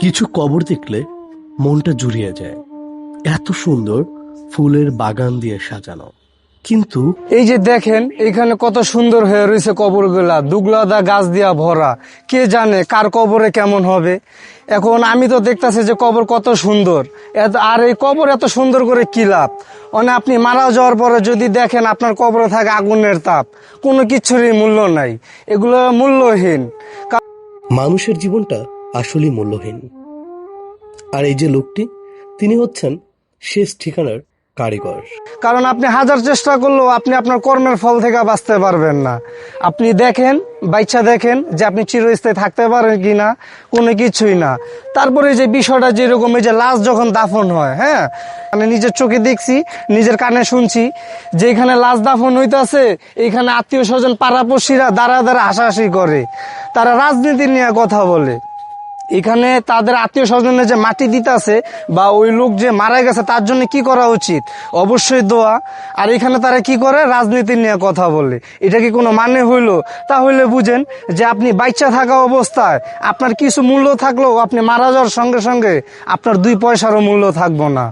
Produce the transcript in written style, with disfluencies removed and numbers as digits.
কিছু কবর দেখলে মনটা জুড়িয়ে যায়। এত সুন্দর ফুলের বাগান দিয়ে সাজানো, কিন্তু এই যে দেখেন এখানে কত সুন্দর হয়ে রয়েছে কবরগুলা, দুগলাদা গাছ দিয়া ভরা। কে জানে কার কবরে কেমন হবে। এখন আমি তো দেখতাছি যে কবর কত সুন্দর, আর এই কবর এত সুন্দর করে কি লাভ? মানে আপনি মারা যাওয়ার পরে যদি দেখেন আপনার কবরে থাকে আগুনের তাপ, কোনো কিছুরই মূল্য নাই, এগুলো মূল্যহীন। মানুষের জীবনটা আসলেই মূল্যহীন। আর এই যে লোকটি, তিনি হচ্ছেন শেষ ঠিকানার কারিগর। কারণ আপনি হাজার চেষ্টা করলেও আপনি আপনার কর্মের ফল থেকে বাঁচতে পারবেন না। আপনি দেখেন, বাইচ্চা দেখেন যে আপনি চিরস্থায়ী থাকতে পারেন কিনা, কোনো কিছুই না। তারপরে যে বিষয়টা যেরকম, এই যে লাশ যখন দাফন হয়, হ্যাঁ, মানে নিজের চোখে দেখছি, নিজের কানে শুনছি, যে এখানে লাশ দাফন হইতাছে, এখানে আত্মীয় স্বজন পাড়াপড়শিরা দাঁড়া দাঁড়া হাসাহাসি করে, তারা রাজনীতি নিয়ে কথা বলে। এখানে তাদের আত্মীয় স্বজনের যে মাটি দিতেছে বা ওই লোক যে মারা গেছে তার জন্য কি করা উচিত? অবশ্যই দোয়া। আর এখানে তারা কি করে? রাজনীতি নিয়ে কথা বলে। এটা কি কোনো মানে হইল? তাহলে বুঝেন যে আপনি বাইচ্চা থাকা অবস্থায় আপনার কিছু মূল্য থাকলেও আপনি মারা যাওয়ার সঙ্গে সঙ্গে আপনার 2 পয়সারও মূল্য থাকবো না।